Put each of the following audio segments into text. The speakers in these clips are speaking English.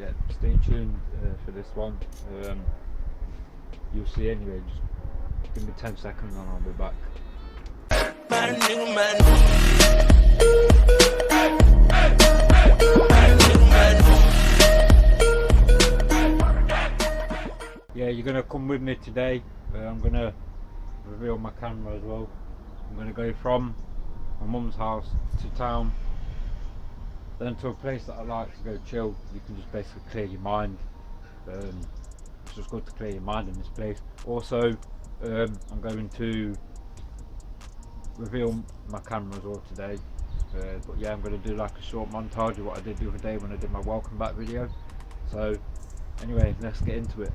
yeah, stay tuned for this one. You'll see anyway. Just give me 10 seconds and I'll be back. Yeah, you're gonna come with me today. I'm gonna reveal my camera as well. I'm gonna go from my mum's house to town, then to a place that I like to go chill. You can just basically clear your mind. It's just good to clear your mind in this place. Also, I'm going to reveal my camera as well today. But yeah, I'm going to do like a short montage of what I did the other day when I did my welcome back video. So anyway, let's get into it.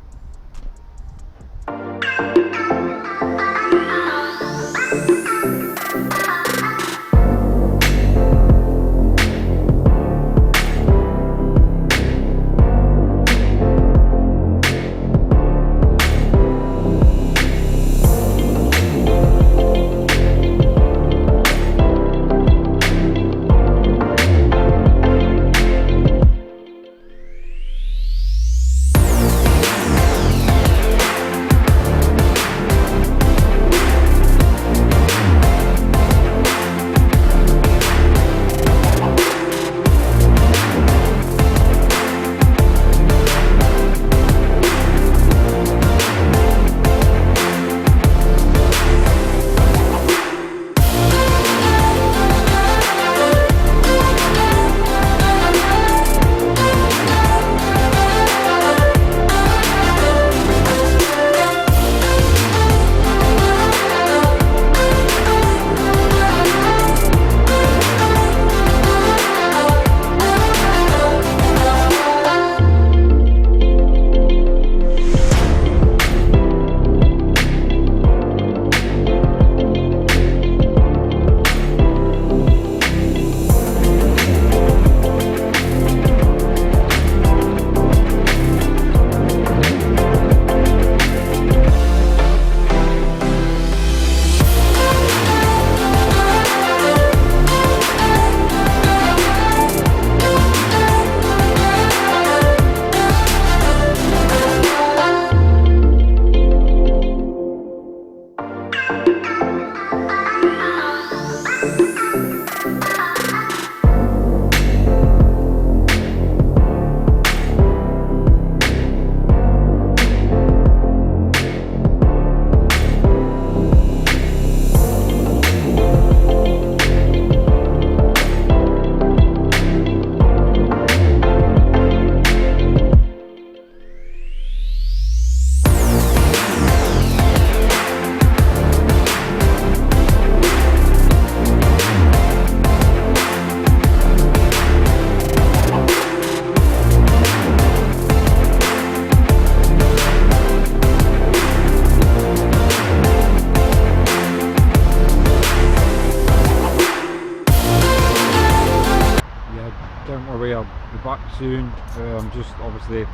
Don't worry, I'll be back soon. I'm just obviously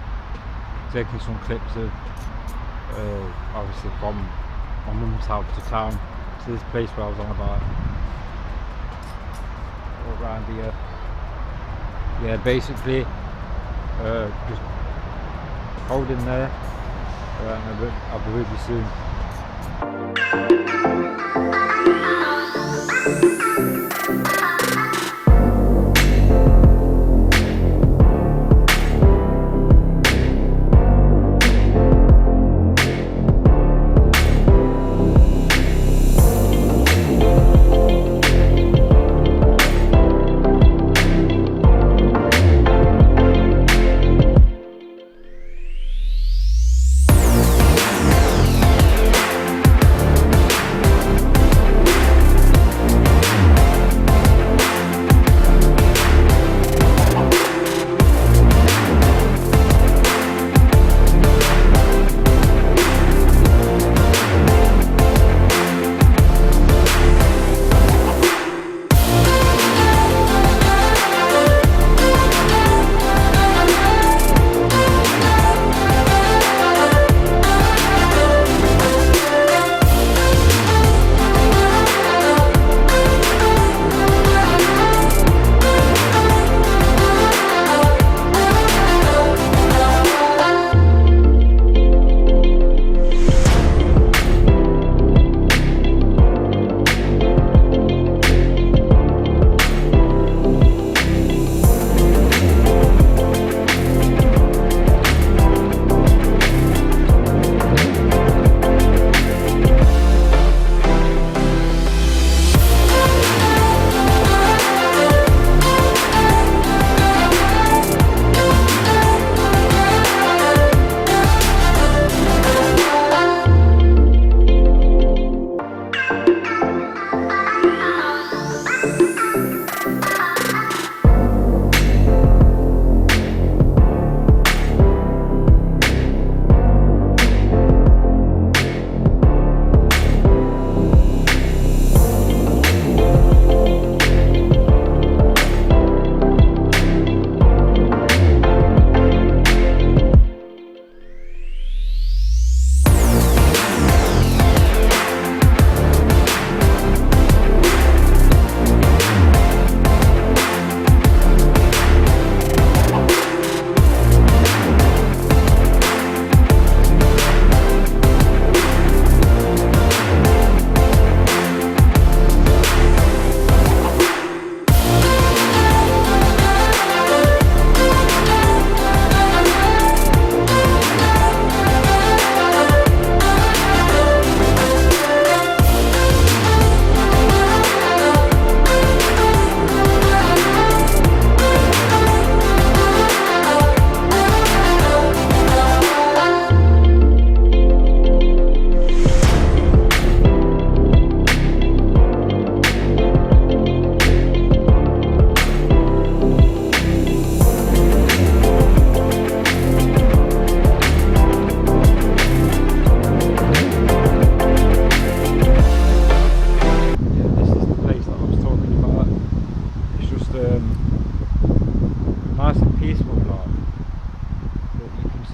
taking some clips of obviously from my mum's house to town to this place where I was on about, all around here. Yeah, basically just hold in there and I'll be with you soon.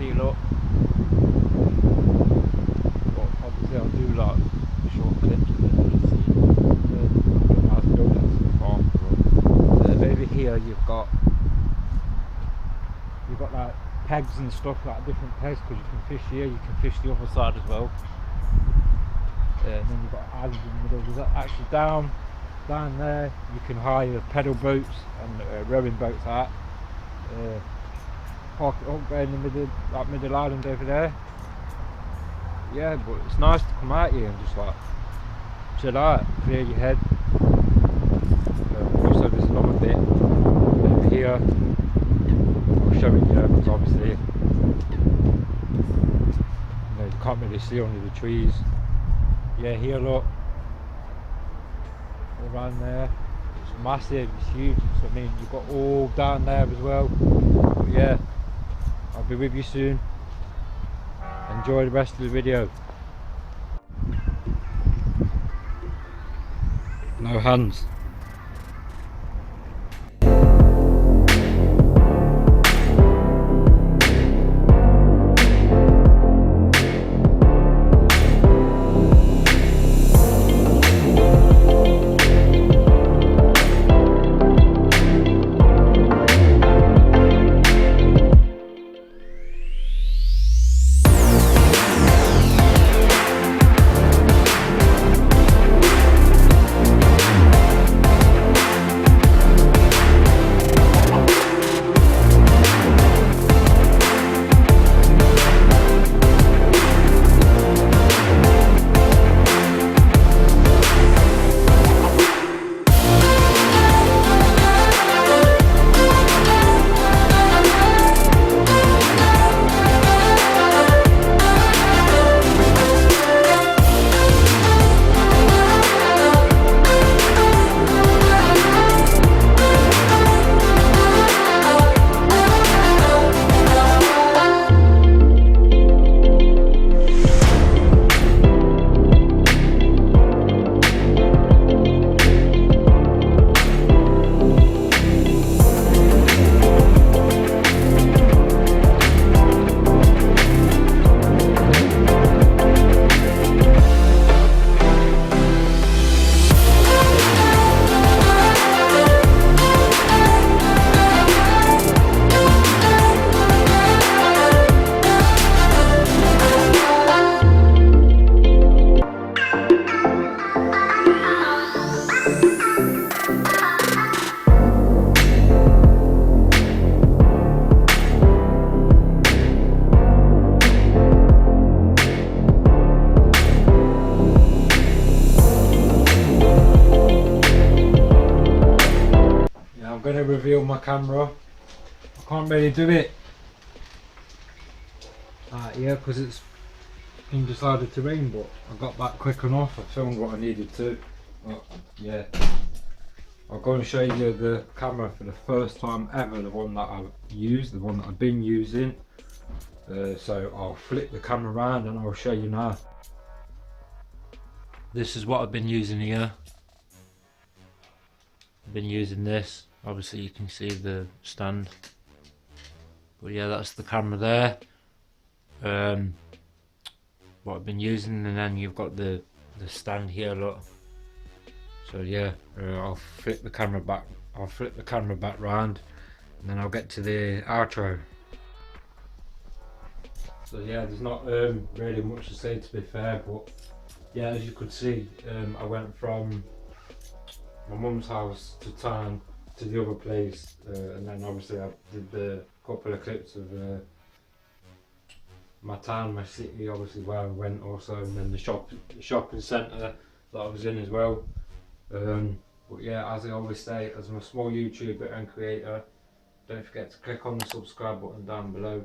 see, look. But obviously I'll do like short clips of it, you see. Nice buildings and farms. Over here you've got like pegs and stuff, like different pegs, because you can fish here, you can fish the other side as well. And then you've got islands in the middle. There's actually down there you can hire pedal boats and rowing boats out. Park it up there in the middle, that middle island over there. Yeah, but it's nice to come out here and just like chill out, clear your head. Also there's another bit over here. I'll show it you because obviously you can't really see under the trees. Yeah, here look, around there, it's massive, it's huge. So, I mean, you've got all down there as well. But yeah, I'll be with you soon. Enjoy the rest of the video. No hands. Reveal my camera. I can't really do it here because it's been decided to rain, but I got back quick enough. I filmed what I needed to. But yeah, I'll go and show you the camera for the first time ever, the one that I've used, the one that I've been using. So I'll flip the camera around and I'll show you now. This is what I've been using here. I've been using this. Obviously you can see the stand, but yeah, that's the camera there. What I've been using, and then you've got the stand here, look. So yeah, I'll flip the camera back. I'll flip the camera back round, and then I'll get to the outro. So yeah, there's not really much to say, to be fair, but yeah, as you could see, I went from my mum's house to town to the other place, and then obviously I did the couple of clips of my town, my city, obviously where I went also, and then the shopping centre that I was in as well. But yeah, as I always say, as I'm a small YouTuber and creator, don't forget to click on the subscribe button down below.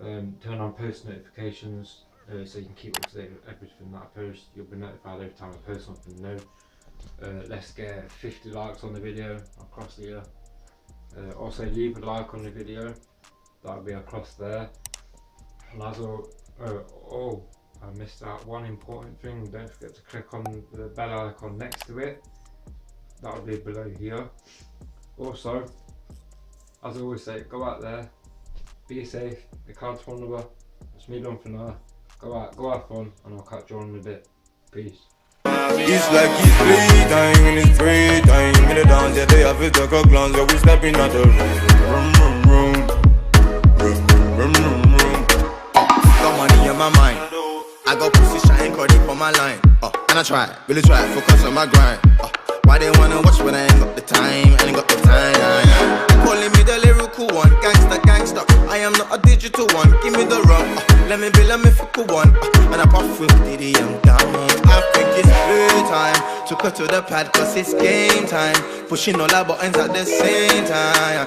Turn on post notifications so you can keep up to date with everything that I post. You'll be notified every time I post something new. Let's get 50 likes on the video across the year. Also leave a like on the video, that'll be across there. And as I missed out one important thing, don't forget to click on the bell icon next to it, that'll be below here. Also, as I always say, go out there, be safe. The card's phone number. It's me done for now. Go have fun, and I'll catch you on in a bit. Peace. It's like it's playtime and it's free time. In the dance, yeah, they have it like a glance. Yeah, we stepping out the room. Got money in my mind. I got pussy shine, caught it for my line. And I try, really try, focus on my grind. Why they wanna watch when I ain't got the time? I ain't got the time. Calling me the lyrical one, gangster. I am not a digital one. Give me the rum, let me be a mythical one. And I puff with Diddy, I'm down. I think it's playtime. Took her to the pad 'cause it's game time. Pushing all our buttons at the same time.